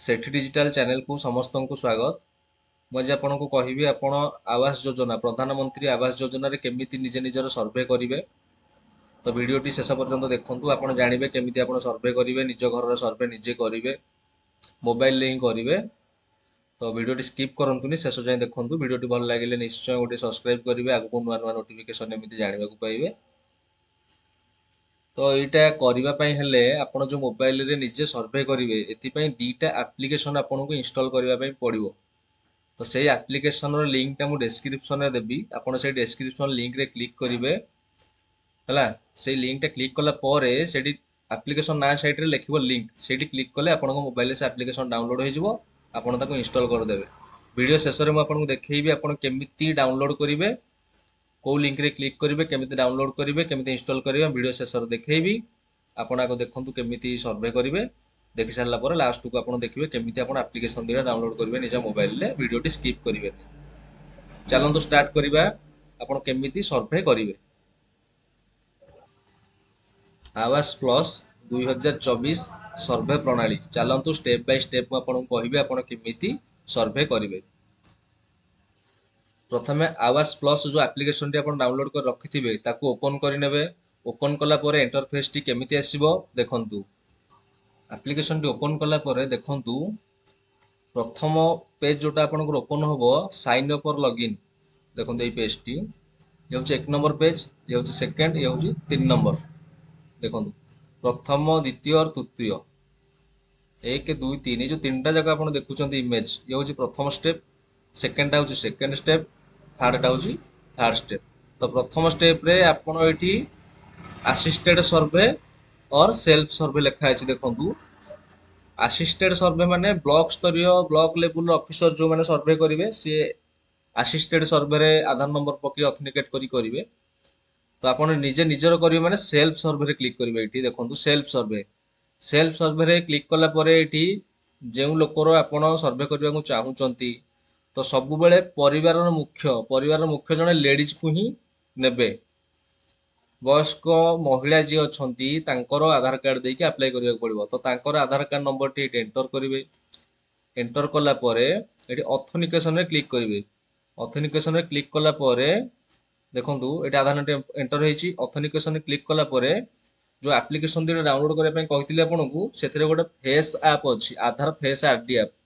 सेठी digital channel को समस्त को स्वागत। मुझे आपन को कहबी आपण आवास योजना प्रधानमंत्री आवास योजना रे केमिति निजे निजर सर्वे करिवे। तो वीडियोटी शेष पर्यंत देखंतु आपण जानिबे केमिति आपण सर्वे करिवे, निज घर सर्वे निजे करिवे, मोबाइल ले ही करिवे। तो वीडियोटी स्किप करंतुनी, शेष जाय देखंतु। वीडियोटी भल लागिले निश्चय गोटे सब्सक्राइब करिवे, आगु नुआ नुआ नोटिफिकेशन एमिति जानिबा को पाइबे। तो एटा करिबा पई हेले आपण जो मोबाइल रे निजे सर्वे करिवे एथि पई दीटा एप्लीकेशन आपण को इंस्टॉल करिबा पई पड़िबो। तो सेही एप्लीकेशन रो लिंक टा मु डिस्क्रिप्शन रे देबी, आपण से डिस्क्रिप्शन लिंक रे क्लिक करिवे हला। सेही लिंक टा क्लिक कला परे सेठी एप्लीकेशन ना साइड रे लिखिबो लिंक, सेठी क्लिक कले आपण को मोबाइल से एप्लीकेशन डाउनलोड हो जिवो, आपण ताको इंस्टॉल कर देबे। वीडियो शेष रे मु आपण को देखैबी आपण केमिति डाउनलोड करिवे, को लिंक रे क्लिक करिवे, केमिति डाउनलोड करिवे, केमिति इंस्टॉल करिवे, वीडियो शेष रे देखैबी। आपण आको देखंतु केमिति सर्वे करिवे। देखि सारला पर लास्ट को आपण देखिबे केमिति आपण एप्लीकेशन दिरा डाउनलोड करिवे निज मोबाइल रे। वीडियोटी स्किप करिवे। चलंतु स्टार्ट करिबा आपण केमिति सर्वे करिवे। आवास प्लस 2024 सर्वे प्रणाली। चलंतु स्टेप बाय स्टेप आपण कहबे आपण केमिति सर्वे करिवे। प्रथमे आवास प्लस जो एप्लीकेशन टी आपण डाउनलोड कर रखिथिबे ताको ओपन करि नेबे। ओपन कला परे इंटरफेस टी केमिति आसीबो देखंतु। एप्लीकेशन टी ओपन कला परे देखंतु प्रथम पेज जोटा आपण को ओपन होबो साइन अप और लॉगिन। देखंतु एई पेज टी ये होची 1 नंबर पेज, ये होची सेकंड, ये होची 3 नंबर। देखंतु प्रथम द्वितीय और तृतीय 1 2 3 जो तीनटा जगह आपण देखुचंती इमेज, ये होची प्रथम स्टेप, सेकंड होची सेकंड स्टेप, थर्ड होची थर्ड स्टेप। तो प्रथम स्टेप रे आपण एठी असिस्टेड सर्वे और सेल्फ सर्वे लिखा है। देखंतु असिस्टेड सर्वे माने ब्लॉक स्तरीय ब्लॉक लेवल ऑफिसर जो माने सर्वे करिवे से असिस्टेड सर्वे रे आधार नंबर पकी ऑथेंटिकेट करिवे। तो आपण निजे निजर करिवे माने सेल्फ सर्वे रे क्लिक करिवे। एठी देखंतु सेल्फ सर्वे, सेल्फ सर्वे रे क्लिक कला परे एठी जेउ लोकर आपण सर्वे करबा को चाहुचंती तो सबु बेले परिवार मुख्य जने लेडीज को ही नेबे। वयस्क महिला जी अछंती तांकर आधार कार्ड देके अप्लाई करिया पड़िबो। तो तांकर आधार कार्ड नंबर टी एंटर करिवे। एंटर कला परे एटी ऑथेंटिकेशन रे क्लिक करिवे। ऑथेंटिकेशन रे क्लिक कला परे देखंतु एटी आधार नंबर एंटर हेची। ऑथेंटिकेशन रे क्लिक कला परे जो एप्लीकेशन दी डाउनलोड करिया पय कहितले आपनकू सेथिरे गोटे फेस ऐप अछि, आधार फेस आरडी ऐप।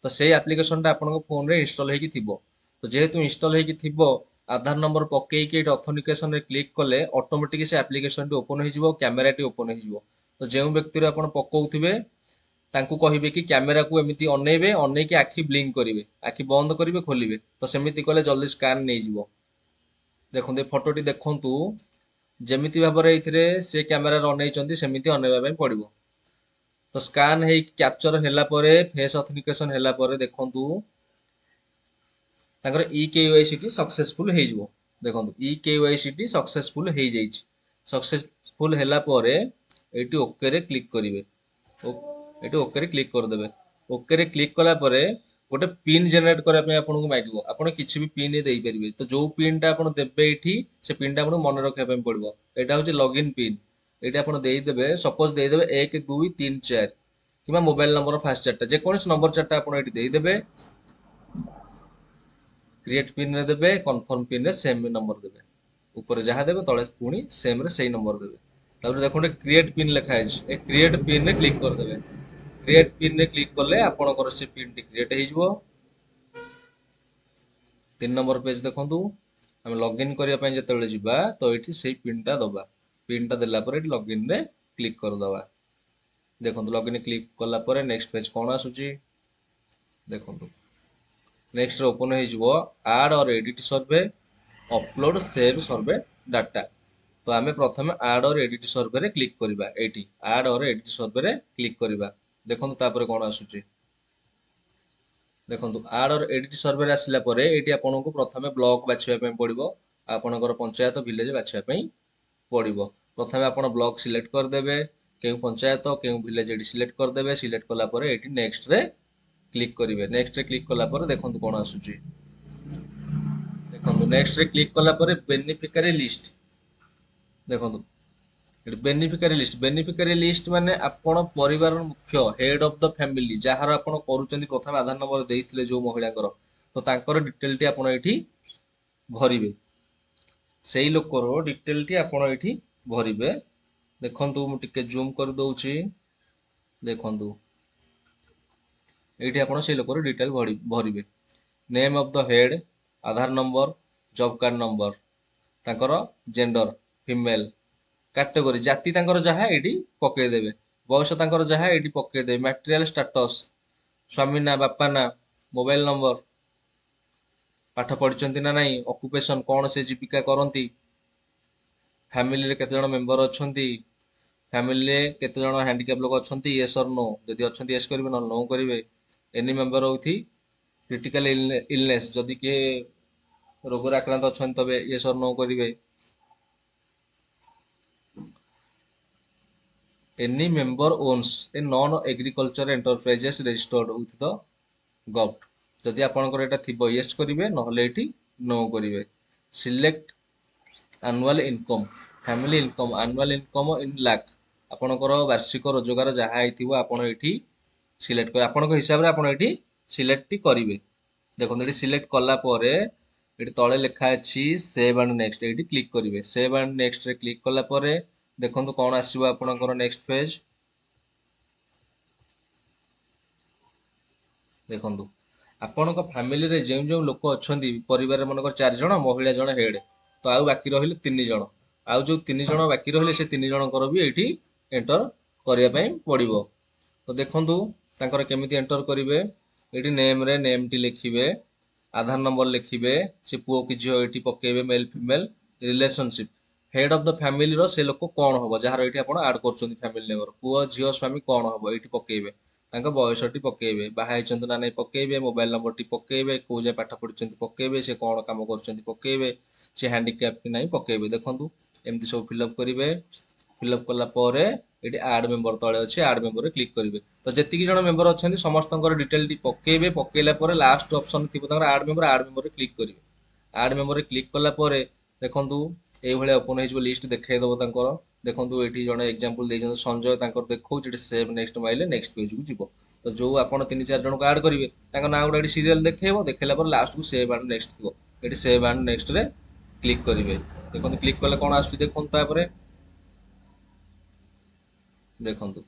तो से एप्लीकेशन टा आपन फोन रे इंस्टॉल हेकी थिबो। तो जेहेतु इंस्टॉल हेकी थिबो आधार नंबर पकई के ऑथेंटिकेशन रे क्लिक कले ऑटोमेटिक से एप्लीकेशन टी ओपन हो जिवो, कैमरा टी ओपन हो जिवो। तो जेउ व्यक्ति रे आपन पकौथिबे तांकू कहिबे कि कैमरा को एमिति अनेबे, अनै के आखि ब्लिंक करिवे, आखि बंद करिवे खोलिवे। तो सेमिति कले जल्दी स्कैन नै जिवो। देखंतु फोटो टी देखंतु जेमिति भाबरे एथिरे से कैमरा रे अनैचंती सेमिति अनेबा पय पड़िबो। तो स्कैन हे कैप्चर हैला परे फेस ऑथेंटिकेशन हैला परे देखंतु ताकर ई केवाईसी टी सक्सेसफुल हे जिवो। देखंतु ई केवाईसी टी सक्सेसफुल हे जाईछि। सक्सेसफुल हैला परे एटी ओके रे क्लिक करिवे। एटी ओके रे क्लिक कर देबे। ओके रे क्लिक कला परे गोटे पिन जनरेट करा पे आपन को मागिवो। आपन किछि भी पिन देई परिबे। तो जो पिन टा आपन देबे एठी से पिन टा आपन मन रखा पे पड़िबो। एटा होची लॉगिन पिन। एटा आपन देई देबे, सपोज देई देबे 1 2 3 4 किबा मोबाइल नंबर फास्ट चारटा जे कोनस नंबर चारटा आपन एठी देई देबे। क्रिएट पिन रे देबे, कन्फर्म पिन रे सेम नंबर देबे। ऊपर जहा देबे तळे पुणी सेम रे सही नंबर देबे। तापर देखोंटे क्रिएट पिन लिखा है। ए क्रिएट पिन रे क्लिक कर देबे। क्रिएट पिन रे क्लिक करले आपनकर से पिन टी क्रिएट हे जिवो। 3 नंबर पेज देखंतु हम लॉगिन करिया पय जतेबेले जिबा तो एठी सेही पिन टा दबा। पिन टा देला पर एठी लॉगिन रे क्लिक कर दबा। देखंतु लॉगिन क्लिक कला पर नेक्स्ट पेज कोन आसुची देखंतु। नेक्स्ट रे ओपन हे जिवो ऐड और एडिट सर्वे, अपलोड सेव सर्वे डाटा। तो आमे प्रथमे ऐड और एडिट सर्वे रे क्लिक करिबा। एठी ऐड और एडिट सर्वे रे क्लिक करिबा। देखंतु तापर कोन आसुची देखंतु ऐड और एडिट सर्वे रे आसिला परे एठी आपन को प्रथमे ब्लॉक बाछिबा पय पड़िबो। आपनकर पंचायत विलेज बाछिबा पय पड़िबो। प्रथमे आपन ब्लॉक सिलेक्ट कर देबे, केउ पंचायत केउ विलेज एठी सिलेक्ट कर देबे। सिलेक्ट कला परे एठी नेक्स्ट रे क्लिक करिवे। नेक्स्ट रे क्लिक कला परे देखंतु कोन आसुची देखंतु। नेक्स्ट रे क्लिक कला परे बेनिफिशियरी लिस्ट देखंतु। बेनिफिशियरी लिस्ट माने आपण परिवार मुख्य हेड ऑफ द फैमिली जहार आपण करूचंदी प्रथम आधार नंबर देइथिले जो महिलाଙ୍କର तो तांकर डिटेल टी आपण एठी भरिबे सेही लोकर डिटेल टी आपण एठी भरिबे देखंतु मु टिके जूम कर दउची देखंतु एठी आपण सेही लोकर डिटेल भरिबे name of the head Aadhaar number job card number तांकर जेंडर फीमेल कैटेगरी जाति तांकर जहा एठी पके देबे बयस तांकर जहा एठी पके देबे मटेरियल स्टेटस स्वामी ना बापा ना मोबाइल नंबर पाठ पढ़िचंती ना नहीं ऑक्युपेशन कौन से जीविका करंती फैमिली रे केते जण मेंबर अछंती फैमिली रे केते जण हैंडीकैप लोक अछंती यस और नो जदि अछंती यस करिवे न नो करिवे एनी मेंबर होथि क्रिटिकल इलनेस जदि के रोग आक्रांत अछंती तबे यस और नो करिवे any member owns a non agriculture enterprises registered with the gov जदि आपनकर एटा थिबो यस करिवे नहले एठी नो करिवे select annual income family income annual income in lakh आपनकर वार्षिक रोजगार जहा आइथिबो आपण एठी सिलेक्ट कर आपनक हिसाब रे आपण एठी सिलेक्ट करिवे देखो एठी सिलेक्ट कला परे एठी तळे लिखा अछि सेव एंड नेक्स्ट एठी क्लिक करिवे सेव एंड नेक्स्ट रे क्लिक कला परे देखंतु कोन आसीबो आपनकर नेक्स्ट पेज देखंतु आपनक फैमिली रे जेउ जेउ लोक अछंती परिवार मनकर 4 जण महिला जण हेड तो आउ बाकी रहिले 3 जण आउ जो 3 जण बाकी रहिले से 3 जणकर भी एठी एंटर करिया पई पड़िबो तो देखंतु तांकर केमिति एंटर करिवे एठी नेम रे नेम टी लिखिबे आधार नंबर लिखिबे से पुओ की झियो एठी पकेबे male female relationship head of the family रो से लोक कोन होबो जहार एठी आपण ऐड करछंती फैमिली मेंबर पुओ झियो स्वामी कोन होबो एठी पकेबे तांका बयसटी पकेबे बाहाय चंदु ना नै पकेबे मोबाइल नंबर टी पकेबे को जे पाठ पढिचंती पकेबे से कोन काम करछंती पकेबे से हैंडीकैप कि नै पकेबे देखंतु एमती सब फिलअप करिवे फिलअप कला परे एठी ऐड मेंबर तळे अछि ऐड मेंबर रे क्लिक करिवे तो जेति कि जण मेंबर अछंती समस्तनकर डिटेल टी पकेबे पकेला परे लास्ट ऑप्शन थिबो तांकर ऐड मेंबर रे क्लिक करिवे ऐड मेंबर रे क्लिक कला परे देखंतु एई भले ओपन होइजबो लिस्ट देखाइ दबो तांकर देखंतु एठी जणे एग्जांपल देइछन संजय तांकर देखौ जेठी सेव नेक्स्ट माइले नेक्स्ट पेज को जिवो तो जो आपण 3-4 जण को ऐड करिवे तांकर ना गुडा सीरियल देखेबो देखेला पर लास्ट को सेव एंड नेक्स्ट थिबो एठी सेव एंड नेक्स्ट रे क्लिक करिवे देखंतु क्लिक कले कोन आसु देखंतु तापरे देखंतु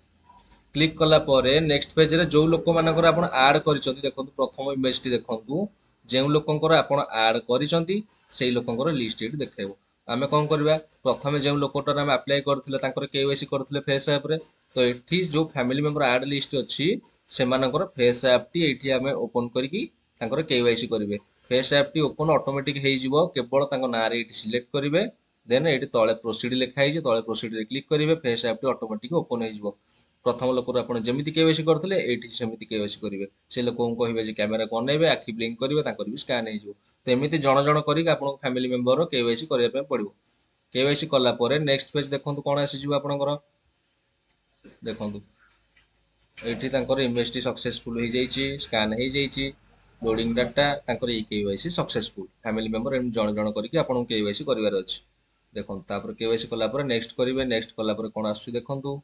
क्लिक कला परे नेक्स्ट पेज रे जो लोक मानकर आपण ऐड करिसंती देखंतु प्रथम इमेज टी देखंतु जेउ लोकंकर आपण ऐड करिसंती सेही लोकंकर लिस्ट एठी देखाइबो आमे कोन करबा प्रथमे जेउ लोकटर हम अप्लाई करथिले तांकर केवाईसी करथिले फेस ऐप रे तो एठी जो फैमिली मेंबर ऐड लिस्ट अछि से मानकर फेस ऐप टी एठी आमे ओपन करिकि तांकर केवाईसी करिवे face app T open automatic हेइ जिवो केवल तांकर ना रे एठी सिलेक्ट करिवे देन एठी तळे प्रोसीड लिखा हिजे तळे प्रोसीड रे क्लिक करिवे face app T automatic open हेइ जिवो प्रथम लोकर आपण जेमिति केवाईसी करथिले एठी सेमिति केवाईसी करिवे से लोकन कहिबे जे कैमरा कोनेबे आखि ब्लिंक करिवे तांकर भी स्कैन हेइ जिवो तो एमिति जण जण करिक आपण फैमिली मेंबर रो केवाईसी करिया पे पड़िबो केवाईसी कला परे नेक्स्ट पेज देखंतु कोन आसी जिवो आपनकर देखंतु एठी तांकर इमेज टी सक्सेसफुल हो जाईची स्कैन हो जाईची लोडिंग डाटा तांकर e KYC successful family member एम जण जण करिक आपण केवाईसी करिवार अछि देखंतु तापर केवाईसी कला परे नेक्स्ट करिवे नेक्स्ट कला परे कोन आसी देखंतु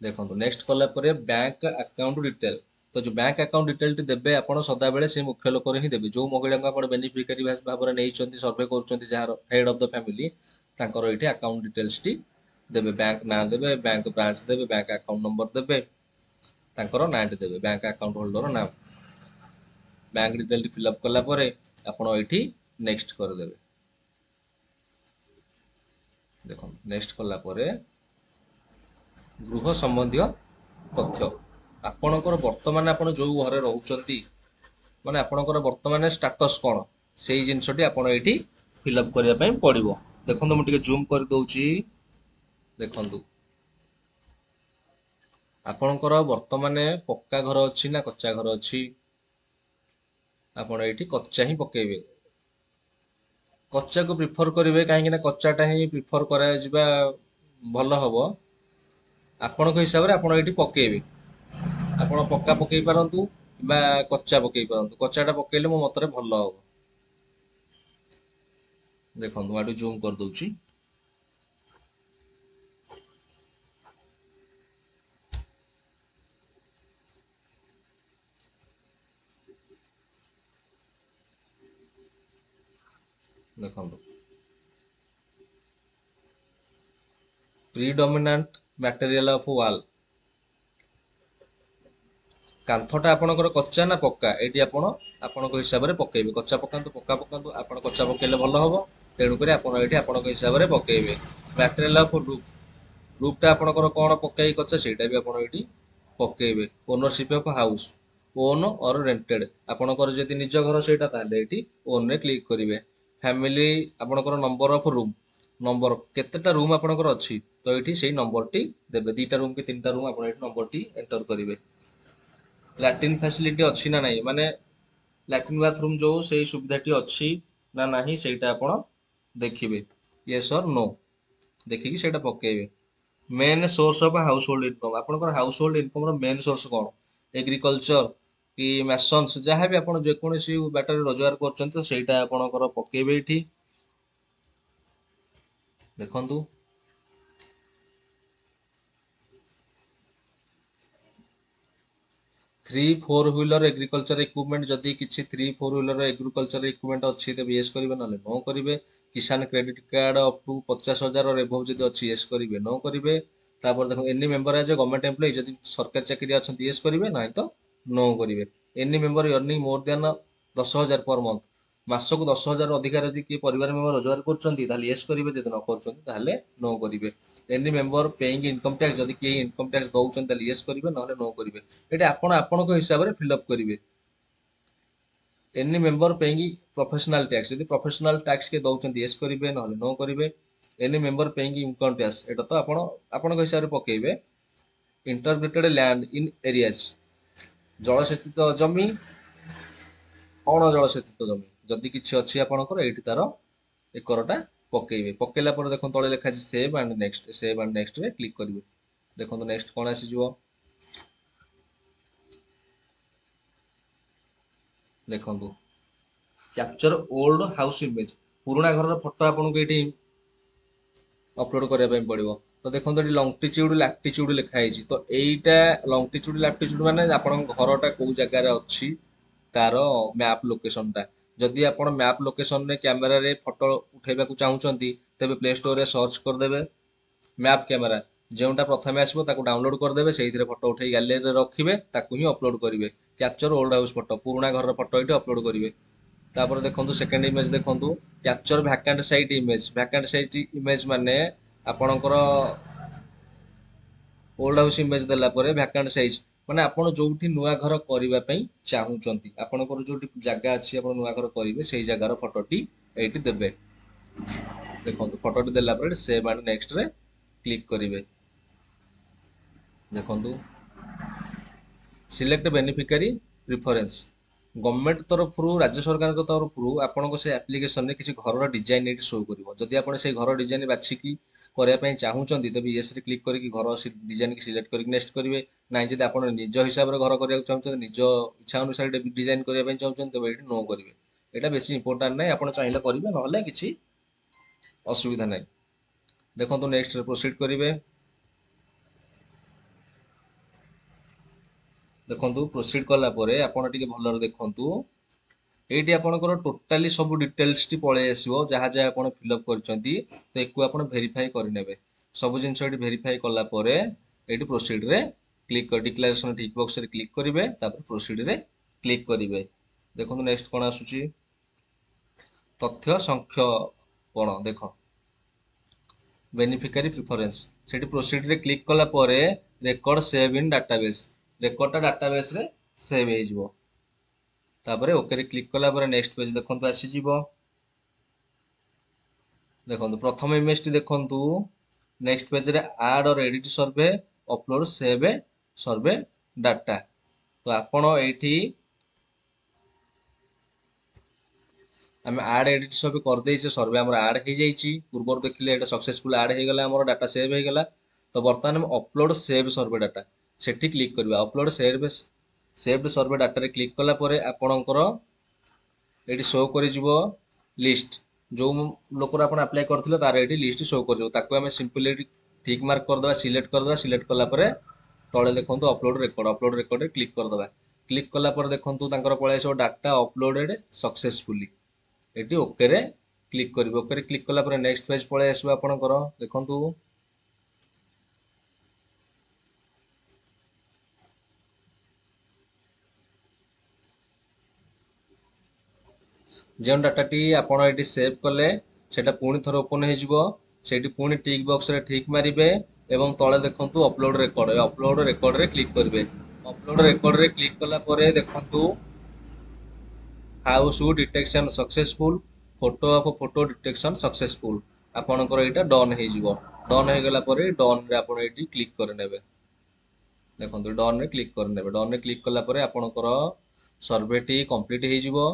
देखंतु नेक्स्ट कला परे बैंक अकाउंट डिटेल तो जो बैंक अकाउंट डिटेल टी देबे आपण सदा बेले से मुख्य लोक रे ही देबे जो महिला को आपण बेनिफिशियरी भाव रे नै चंती सर्वे करचंती जहार हेड ऑफ द फैमिली तांकर एठी अकाउंट डिटेल्स टी देबे बैंक ना देबे बैंक ब्रांच देबे बैंक अकाउंट नंबर देबे तांकर नाम देबे बैंक अकाउंट होल्डर नाम बैंक डिटेल टी फिलअप कला परे आपण एठी नेक्स्ट कर देबे देखो नेक्स्ट कला परे गृह संबंधी तथ्य आपणकर वर्तमान आपण जो घरे रहउचंती माने आपणकर वर्तमान स्टेटस कोन सेही जिंसटी आपण एठी फिलअप करिया पई पड़िबो देखंतु म टिके जूम कर दउची देखंतु आपणकर वर्तमान पक्का घर अछि ना कच्चा घर अछि आपण एठी कच्चा ही पकेबे कच्चा को प्रिफर करिवे काहे कि ना कच्चाटा ही प्रिफर करा जिबा भलो हबो आपण को हिसाब रे आपण एठी पकेबे आपण पक्का पकई पारंतु बा कच्चा पकई पारंतु कच्चाटा पकेले मो मतरे भलो हो देखंतु आटू जूम कर दउची ଦେଖନ୍ତୁ ପ୍ରିଡୋମିନାଣ୍ଟ ମ୍ୟାଟେରିଆଲ ଅଫ ୱାଲ୍, କାନ୍ଥଟା ଆପଣଙ୍କର କଚା ନା ପକ୍କା, ଏଇଠି ଆପଣ ଆପଣଙ୍କ ହିସାବରେ ପକେଇବେ। କଚା ପକାନ୍ତୁ, ପକ୍କା ପକାନ୍ତୁ, ଆପଣ କଚା ପକେଇଲେ ଭଲ ହବ, ତେଣୁକରି ଆପଣ ଏଇଠି ଆପଣଙ୍କ ହିସାବରେ ପକେଇବେ। ମ୍ୟାଟେରିଆଲ ଅଫ ରୁଫ୍, ରୁଫ୍ ଟା ଆପଣଙ୍କର କଣ ପକେଇ କଚା ସେଇଟା ବି ଆପଣ ଏଇଠି ପକେଇବେ। ଓନରସିପ ଅଫ ହାଉସ, ଓନ୍ ଅର ରେଣ୍ଟେଡ, ଆପଣଙ୍କର ଯଦି ନିଜ ଘର ସେଇଟା ତାହେଲେ ଏଇଠି ଓନ୍ ରେ କ୍ଲିକ୍ କରିବେ। ଫ୍ୟାମିଲି, ଆପଣଙ୍କର ନମ୍ବର ଅଫ ରୁମ୍, ନମ୍ବର କେତେଟା ରୁମ୍ ଆପଣଙ୍କର ଅଛି ତ ଏଇଠି ସେଇ ନମ୍ବରଟି ଦେବେ। ଦିଟା ରୁମ୍ କି ତିନିଟା ରୁମ୍ ଆପଣ ଏଇଠି ନମ୍ବରଟି ଏଣ୍ଟର କରିବେ। ଲାଟ୍ରିନ୍ ଫ୍ୟାସିଲିଟି ଅଛି ନା ନାହିଁ, ମାନେ ଲାଟ୍ରିନ୍ ବାଥରୁମ୍ ଯୋଉ ସେଇ ସୁବିଧାଟି ଅଛି ନା ନାହିଁ ସେଇଟା ଆପଣ ଦେଖିବେ। ୟେସ୍ ଅର୍ ନୋ ଦେଖିକି ସେଇଟା ପକେଇବେ। Main source of house hold income, ଆପଣଙ୍କର ହାଉସ ହୋଲ୍ଡ ଇନକମ୍ ର ମେନ୍ ସୋର୍ସ କଣ? ଏଗ୍ରିକଲଚର କି ମ୍ୟାସନ୍ସ, ଯାହାବି ଆପଣ ଯେକୌଣସି ବାଟରେ ରୋଜଗାର କରୁଛନ୍ତି ତ ସେଇଟା ଆପଣଙ୍କର ପକେଇବେ ଏଇଠି। ଦେଖନ୍ତୁ 3 4 ହ୍ୱିଲର ଏଗ୍ରିକଲଚର ଇକ୍ୱିପମେଣ୍ଟ, ଯଦି କିଛି 3 4 ହ୍ୱିଲର ଏଗ୍ରିକଲଚର ଇକ୍ୱିପମେଣ୍ଟ ଅଛି ତେବେ ୟେସ୍ କରିବେ, ନହେଲେ नो କରିବେ। କିଷାନ କ୍ରେଡିଟ କାର୍ଡ ଅପ୍ ଟୁ 50,000 ଏଭବ ଯଦି ଅଛି ୟେସ୍ କରିବେ, नो କରିବେ। ତାପରେ ଦେଖନ୍ତୁ ଏନି ମେମ୍ବର ଆଜ ଏ ଗଭର୍ଣ୍ଣମେଣ୍ଟ ଏମ୍ପ୍ଲୟି, ଯଦି ସରକାରୀ ଚାକିରି ଅଛନ୍ତି ୟେସ୍ କରିବେ, ନାହିଁ ତ नो କରିବେ। ଏନି ମେମ୍ବର ଅର୍ନିଂ ମୋର ଦ୍ୟାନ 10,000 ପର ମନ୍ଥ, ମାସକୁ 10,000 ଅଧିକା ଯଦି କିଏ ପରିବାର ମେମ୍ବର ରୋଜଗାର କରୁଛନ୍ତି ତାହେଲେ ୟେସ୍ କରିବେ, ଯଦି ନ କରୁଛନ୍ତି ତାହେଲେ नो କରିବେ। ଏନି ମେମ୍ବର ପେଇଙ୍ଗ ଇନକମ ଟ୍ୟାକ୍ସ, ଯଦି କେହି ଇନକମ ଟ୍ୟାକ୍ସ ଦଉଛନ୍ତି ତାହେଲେ ୟେସ୍ କରିବେ, ନହେଲେ नो କରିବେ। ଏଇଟା ଆପଣ ଆପଣଙ୍କ ହିସାବରେ ଫିଲ୍ଅପ୍ କରିବେ। ଏନି ମେମ୍ବର ପେଇଙ୍ଗ ପ୍ରଫେସନାଲ ଟ୍ୟାକ୍ସ, ଯଦି ପ୍ରଫେସନାଲ ଟ୍ୟାକ୍ସ କିଏ ଦଉଛନ୍ତି ୟେସ୍ କରିବେ, ନହେଲେ नो କରିବେ। ଏନି ମେମ୍ବର ପେଇଙ୍ଗ ଇନକମ ଟ୍ୟାକ୍ସ, ଏଟା ତ ଆପଣ ଆପଣଙ୍କ ହିସାବରେ ପକେଇବେ। ଇଣ୍ଟରଗ୍ରେଟେଡ ଲ୍ୟାଣ୍ଡ ଇନ୍ ଏରିଆଜ, ଜଳସେଚିତ ଜମି, ଅଣଜଳସେଚିତ ଜମି ଯଦି କିଛି ଅଛି ଆପଣଙ୍କର ଏଇଠି ତାର एकरटा पकेइबे। पकेला पर देखो तले लिखा ଅଛି save and next, save and next रे क्लिक करिवे। देखो नेक्स्ट कोन आसी जिवो, देखो कैप्चर ओल्ड हाउस इमेज, पुराना घर फोटो आपन को एठी अपलोड करबा ପାଇଁ पड़िबो। तो देखो एठी लॉन्गिट्यूड लैटिट्यूड लिखा ହେଇଛି, तो एईटा लॉन्गिट्यूड लैटिट्यूड माने आपन घरटा को जगह रे अछि तार मैप लोकेशन टा। जदि आपण मैप लोकेशन रे कैमरा रे फोटो उठेबा को चाहउचंती तेबे प्ले स्टोर रे सर्च कर देबे मैप कैमरा, जेउटा प्रथमे आसबो ताको डाउनलोड करदेबे, ସେଇଥିରେ ଫଟୋ ଉଠେଇ ଗ୍ୟାଲେରୀରେ ରଖିବେ, ତାକୁ ହିଁ ଅପଲୋड କରିବେ। କ୍ୟାପଚର ଓଲ୍ଡ ହାଉସ ଫଟୋ, ପୁରୁଣା ଘରର ଫଟୋ ଏଠି ଅପଲୋड କରିବେ। ତାପରେ ଦେଖନ୍ତୁ ସେକେଣ୍ଡ ଇମେଜ ଦେଖନ୍ତୁ capture vacant site image. Vacant site image ମାନେ ଆପଣଙ୍କର ଓଲ୍ଡ ହାଉସ ଇମେଜ ଦେଲା ପରେ ଭ୍ୟାକାଣ୍ଟ ସାଇଜ୍ ମାନେ ଆପଣ ଯୋଉଠି ନୂଆ ଘର କରିବା ପାଇଁ ଚାହୁଁଛନ୍ତି, ଆପଣଙ୍କର ଯୋଉଠି ଜାଗା ଅଛି ଆପଣ ନୂଆ ଘର କରିବେ ସେଇ ଜାଗାର ଫଟୋଟି ଏଇଠି ଦେବେ। ଦେଖନ୍ତୁ ଫଟୋଟି ଦେଲା ପରେ ସେଭ୍ ଆଣ୍ଡ ନେକ୍ସଟ ରେ କ୍ଲିକ୍ କରିବେ। ଦେଖନ୍ତୁ ସିଲେକ୍ଟ ବେନିଫିକାରୀ ପ୍ରିଫରେନ୍ସ, गवर्नमेंट तरफ राज्य सरकार तरफ आपन से एप्लिकेशन रे किसी घर डिजाइन ये शो कर, जदि आप से घर डिजाइन बाछिकी करने चाहूँगी तेज येस रे क्लिक करके घर डिजाइन की सिलेक्ट करके नेक्स्ट करेंगे। ना जब आप निज हिसाब से घर करने चाहते निज इच्छा अनुसार डिजाइन करने चाहते तेज ये नो करेंगे। यहाँ बेस इंपोर्टाट ना, आप चाहिए करेंगे ना कि असुविधा ना। देखो नेक्स्ट प्रोसीड करेंगे। देखो प्रोसीड कला आपण टिके भलरे देखंतु एठी आपणकर टोटाली सब डिटेल्स टी पळै आसीबो, जहाँ जहाँ आपण फिलअप करचंती तो एकु आपण वेरीफाई करनेबे। सब जिनस एठी वेरीफाई कला परे एठी प्रोसीड रे क्लिक कर डिक्लेरेशन टिक बॉक्स रे क्लिक करिवे, तापर प्रोसीड रे क्लिक करिवे। देखंतु नेक्स्ट कोन आसुची तथ्य संक्षेपण, देखो बेनिफिशियरी प्रिफरेंस सेठी प्रोसीड रे क्लिक कला परे रेकॉर्ड सेव इन डाटाबेस, रेकॉर्डटा डाटाबेस रे सेव हे जिवो। तापर ओके रे क्लिक कला पर नेक्स्ट पेज देखंतु आसी जिवो। देखंतु प्रथम इमेज टी देखंतु नेक्स्ट पेज रे ऐड और एडिट सर्वे अपलोड सेव सर्वे डाटा। तो आपण एठी आम ऐड एडिट सर्वे कर देइछे, सर्वे हमर ऐड हे जाइछि। पूर्वर देखिले एटा सक्सेसफुल ऐड हे गला, हमर डाटा सेव हे गला। तो वर्तमान हम अपलोड सेव सर्वे डाटा सेठी क्लिक करबा। अपलोड सेव्ड सर्वे डाटा रे क्लिक कला परे आपणकर एटी शो करि जिवो लिस्ट, जो लोकर आपण अप्लाई करथिले तार एटी लिस्ट शो कर जिवो। ताको हमें सिंपली ठीक मार्क कर दबा, सिलेक्ट कर दबा। सिलेक्ट कला परे तळे देखंतु अपलोड रेकॉर्ड रे क्लिक कर दबा। क्लिक कला परे देखंतु तांकर पळे आसो data uploaded successfully, eighty okay रे क्लिक करिवे ओके रे क्लिक कला पर नेक्स्ट पेज पळे आसीबो आपणकर देखंतु जो डाटाटी आपण एटी सेव कले सेटा पुणी थर ओपन हो सेठी पुणी टिक बॉक्स रे ठीक मारिबे एवं तळे देखंतु अपलोड रेकॉर्ड रे क्लिक करिवे अपलोड रेकॉर्ड रे क्लिक कला परे देखंतु how shoe detection successful photo of photo detection successful आपणकर एटा डन हो जिवो डन हो गला परे डन रे आपण एटी क्लिक कर नेबे देखंतु डन रे क्लिक कर नेबे डन रे क्लिक कला परे आपणकर सर्वेटी कंप्लीट हो जिवो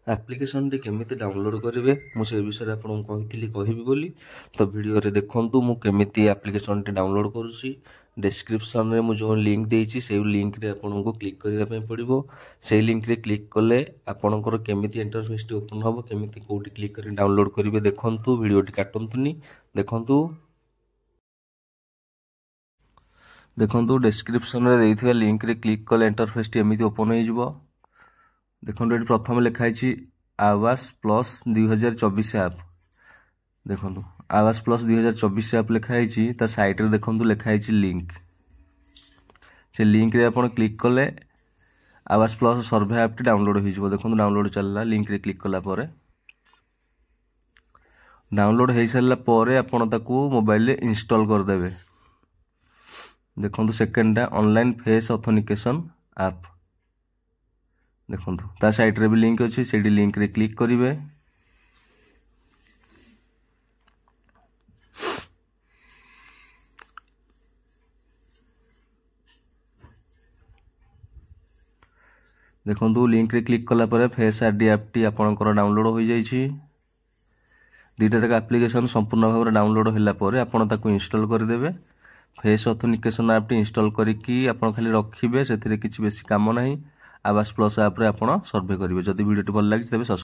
आप्लिकेशन केमिति डाउनलोड करेंगे मुझे विषय आपको कही बोली तो वीडियो रे देखंतु मु केमिति आप्लिकेशन डाउनलोड करुँची डिस्क्रिप्शन में मुझे जो लिंक देती से लिंक रे आपको क्लिक करने पड़ो से लिंक रे क्लिक कले आपणकर केमिति इंटरफेस ओपन हम केमिति कोठी क्लिक कर डाउनलोड करेंगे देखंतु वीडियो काटंतुनी देखंतु देखंतु डिस्क्रिप्शन रे देइथिबा लिंक रे क्लिक कले इंटरफेस एमिति ओपन हो देखो ये प्रथम लिखाई आवास प्लस 2024 ऐप देखो आवास प्लस 2024 ऐप लिखाई ता साइट रे देखो लिखाई लिंक से लिंक रे आपण क्लिक कले आवास प्लस सर्वे ऐप टी डाउनलोड हो देखो डाउनलोड चलला लिंक रे क्लिक कला परे डाउनलोड हो सारा पर आपण ताकू मोबाइल रे इंस्टॉल कर देबे देखो second online face authentication app देखो ता साइट रे भी लिंक अच्छी से लिंक रे क्लिक करिवे देखो लिंक रे क्लिक कला पर फेस आईडी ऐप टी आपनकर डाउनलोड हो जाइछि दीटा तक एप्लिकेशन संपूर्ण भाव डाउनलोड होला पर आपण ताकू इंस्टॉल कर देबे face authentication app T install करिकी आपण खाली रखिबे सेथिरे किछि बेसी काम नाही आवास प्लस ऐप रे आपण सर्वे करिवे जदि वीडियो भल लागि तबे